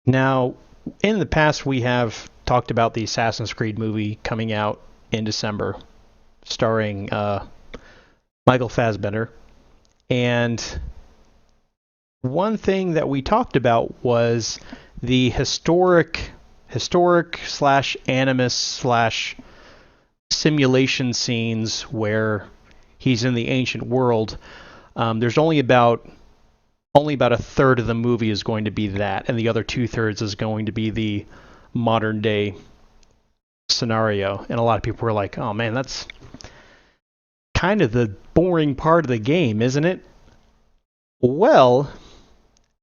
Now, in the past, we have talked about the Assassin's Creed movie coming out in December, starring Michael Fassbender. And one thing that we talked about was the historic slash animus slash simulation scenes where he's in the ancient world. There's only about a third of the movie is going to be that, and the other two-thirds is going to be the modern day scenario. And a lot of people were like, "Oh man, that's kind of the boring part of the game, isn't it?" Well,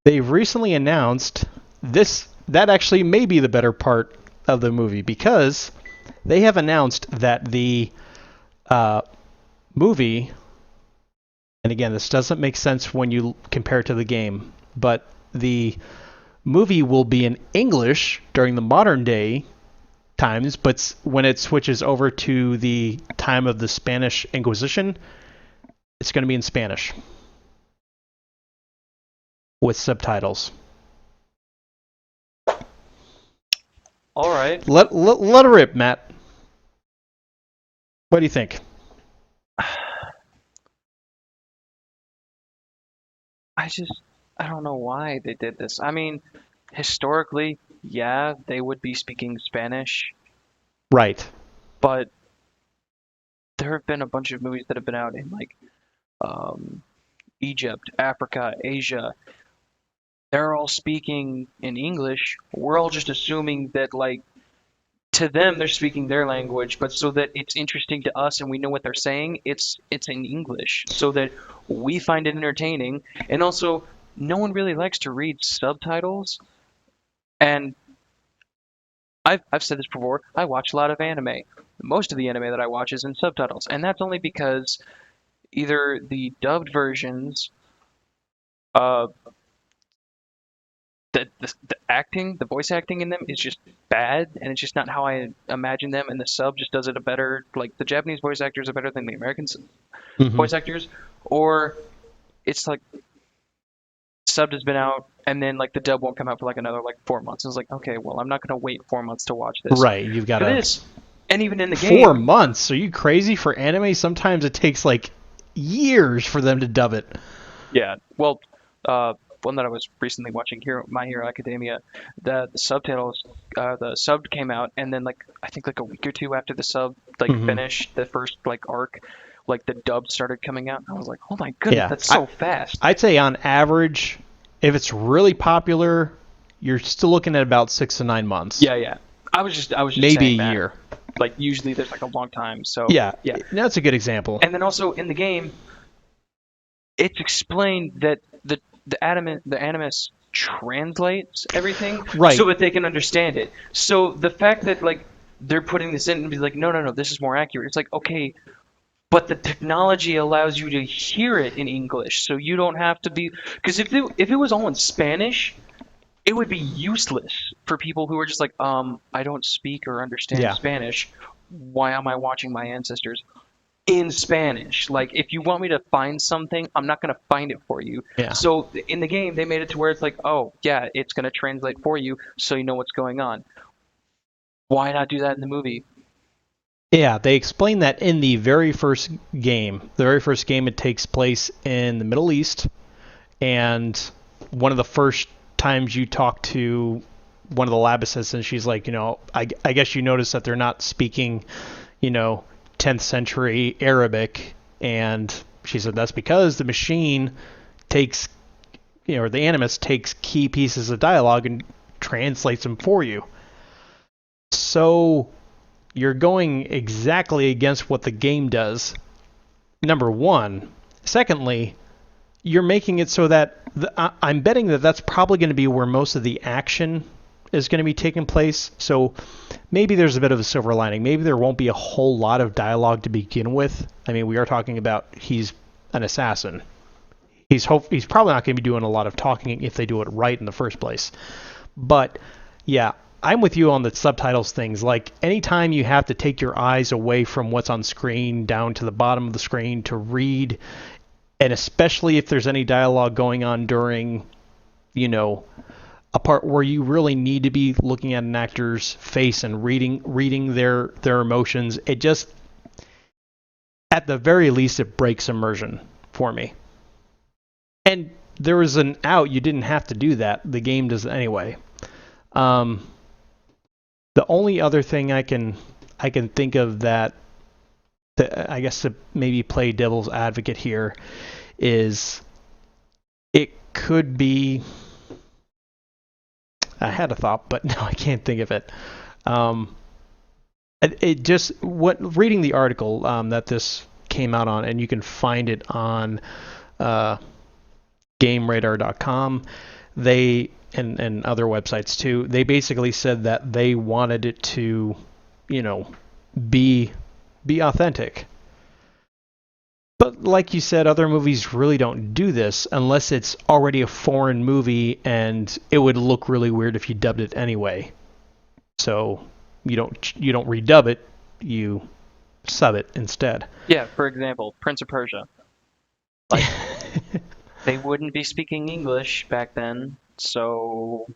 they've recently announced this that actually may be the better part of the movie because they have announced that the uh, movie, and again, this doesn't make sense when you compare it to the game, but the movie will be in English during the modern day times, but when it switches over to the time of the Spanish Inquisition, it's going to be in Spanish with subtitles. All right. Let her rip, Matt. What do you think? I just I don't know why they did this. I mean, historically, yeah, they would be speaking Spanish, Right. but there have been a bunch of movies that have been out in like um, Egypt, Africa, Asia. They're all speaking in English. We're all just assuming that like to them they're speaking their language, but so that it's interesting to us and we know what they're saying, it's in English so that we find it entertaining. And also, no one really likes to read subtitles. And I've said this before, I watch a lot of anime. Most of the anime that I watch is in subtitles, and that's only because either the dubbed versions, uh, the acting, the voice acting in them is just bad, and it's just not how I imagine them, and the sub just does it a better, like the Japanese voice actors are better than the American Mm-hmm. voice actors, or it's like subbed has been out, and then like the dub won't come out for like another like 4 months. And it's like, okay, well, I'm not gonna wait 4 months to watch this. Right. You've got For to this, and even in the 4 game, months. Are you crazy for anime? Sometimes it takes like years for them to dub it. yeah, well, uh, one that I was recently watching, Hero, My Hero Academia, the subtitles, the sub came out, and then like I think like a week or two after the sub like Mm-hmm. finished the first like arc, like the dub started coming out. And I was like, oh my goodness, Yeah. that's so fast. I'd say on average, if it's really popular, you're still looking at about 6 to 9 months, Yeah, yeah. I was just maybe saying a that. year. Like usually there's like a long time, so Yeah, yeah. that's a good example. And then also in the game, it's explained that the animus translates everything so Right. that they can understand it. So the fact that like they're putting this in and be like, no, no, no, this is more accurate. It's like, okay, but the technology allows you to hear it in English, so you don't have to be. Because if it was all in Spanish, it would be useless for people who are just like, I don't speak or understand Yeah. Spanish. Why am I watching my ancestors in Spanish? Like, if you want me to find something, I'm not going to find it for you. Yeah. So in the game, they made it to where it's like, oh, yeah, it's going to translate for you so you know what's going on. Why not do that in the movie? Yeah, they explain that in the very first game. The very first game, it takes place in the Middle East, and one of the first times you talk to one of the lab assistants, she's like, I guess you notice that they're not speaking, you know, 10th century Arabic, and she said that's because the machine takes, or the animus takes key pieces of dialogue and translates them for you. So you're going exactly against what the game does. Number one. Secondly, you're making it so that I'm betting that that's probably going to be where most of the action is going to be taking place. So maybe there's a bit of a silver lining. Maybe there won't be a whole lot of dialogue to begin with. I mean, we are talking about he's an assassin. He's probably not going to be doing a lot of talking if they do it right in the first place. But yeah, I'm with you on the subtitles things. Like anytime you have to take your eyes away from what's on screen down to the bottom of the screen to read, and especially if there's any dialogue going on during, you know, a part where you really need to be looking at an actor's face and reading their emotions. It just, at the very least, it breaks immersion for me. And there was an out. You didn't have to do that. The game does anyway. Um, the only other thing I can think of that I guess to maybe play devil's advocate here is it could be. I had a thought, but no, I can't think of it. Um, it just what reading the article that this came out on, and you can find it on uh, GameRadar.com. They and other websites too. They basically said that they wanted it to, you know, be authentic. But like you said, other movies really don't do this unless it's already a foreign movie, and it would look really weird if you dubbed it anyway. So you don't redub it, you sub it instead. Yeah, for example, Prince of Persia. Like, they wouldn't be speaking English back then, so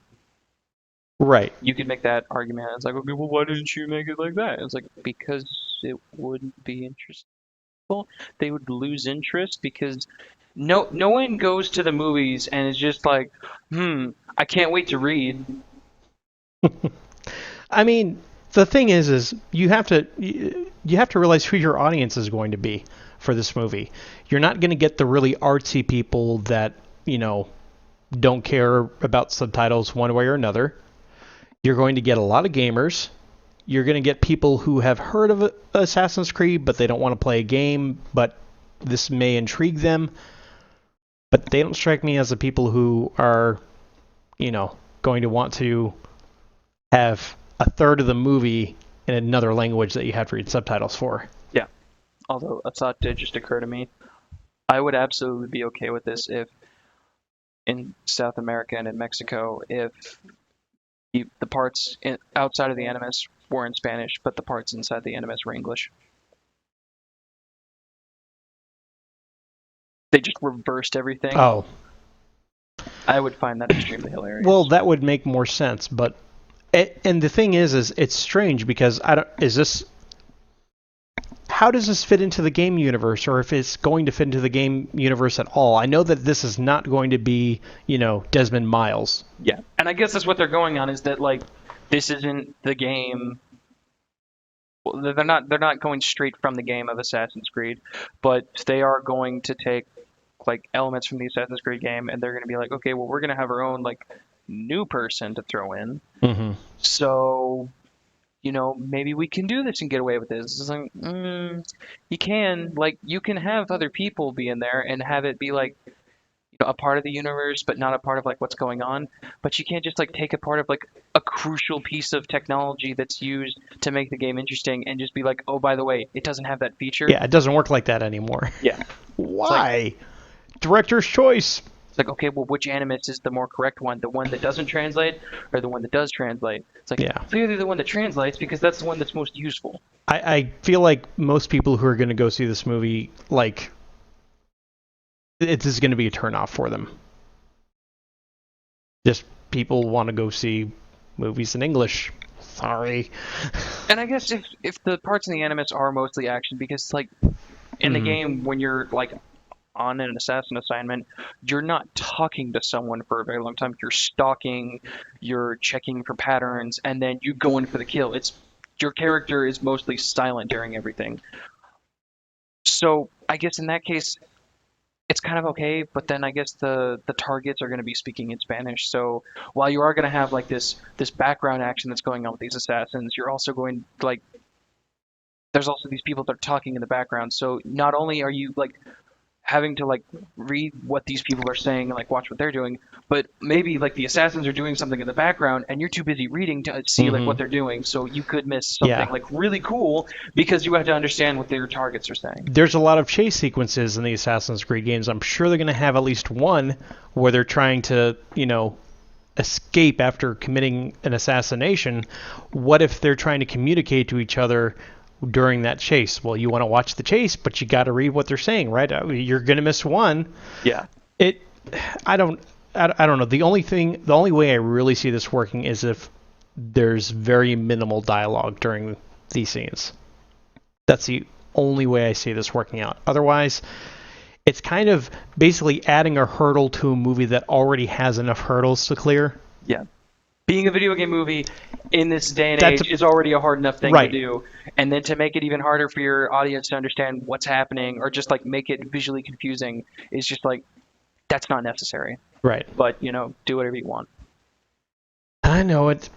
Right. you could make that argument. It's like, okay, well, why didn't you make it like that? It's like, because it wouldn't be interesting. They would lose interest because no one goes to the movies and is just like, I can't wait to read. I mean, the thing is you have to realize who your audience is going to be for this movie. You're not going to get the really artsy people that, don't care about subtitles one way or another. You're going to get a lot of gamers. You're going to get people who have heard of Assassin's Creed, but they don't want to play a game, but this may intrigue them. But they don't strike me as the people who are, going to want to have a third of the movie in another language that you have to read subtitles for. Yeah. Although a thought did just occur to me. I would absolutely be okay with this if in South America and in Mexico, if the parts outside of the animus were in Spanish, but the parts inside the animus were English. They just reversed everything. Oh. I would find that extremely hilarious. Well, that would make more sense, but and the thing is it's strange because how does this fit into the game universe, or if it's going to fit into the game universe at all? I know that this is not going to be, Desmond Miles. Yeah, and I guess that's what they're going on, is that like this isn't the game. Well, they're not going straight from the game of Assassin's Creed, but they are going to take like elements from the Assassin's Creed game, and they're going to be like, okay, well, we're going to have our own like new person to throw in. Mm-hmm. So, maybe we can do this and get away with this. It's like, you can, like, you can have other people be in there and have it be like, a part of the universe, but not a part of like what's going on. But you can't just like take a part of like a crucial piece of technology that's used to make the game interesting and just be like, oh, by the way, it doesn't have that feature. Yeah, it doesn't work like that anymore. Yeah. Why? Director's choice. It's like, okay, well, which animus is the more correct one? The one that doesn't translate or the one that does translate? It's like, clearly the one that translates, because that's the one that's most useful. I feel like most people who are going to go see this movie, like, it is going to be a turnoff for them. Just people want to go see movies in English. Sorry. And I guess if the parts in the animus are mostly action, because like in the game, when you're like on an assassin assignment, you're not talking to someone for a very long time. You're stalking, you're checking for patterns, and then you go in for the kill. It's your character is mostly silent during everything. So I guess in that case, it's kind of okay, but then I guess the targets are going to be speaking in Spanish. So while you are going to have like this background action that's going on with these assassins, you're also going like there's also these people that are talking in the background. So not only are you like having to like read what these people are saying and like watch what they're doing, but maybe like the assassins are doing something in the background and you're too busy reading to see like what they're doing, so you could miss something like really cool because you have to understand what their targets are saying. There's a lot of chase sequences in the Assassin's Creed games. I'm sure they're going to have at least one where they're trying to, escape after committing an assassination. What if they're trying to communicate to each other during that chase? Well, you want to watch the chase, but you got to read what they're saying, right? You're going to miss one. Yeah. I don't know. The only way I really see this working is if there's very minimal dialogue during these scenes. That's the only way I see this working out. Otherwise, it's kind of basically adding a hurdle to a movie that already has enough hurdles to clear. Yeah. Being a video game movie in this day and That's age is already a hard enough thing to right, do. And then to make it even harder for your audience to understand what's happening or just like make it visually confusing is just like, that's not necessary. right. But, you know, do whatever you want. I know it.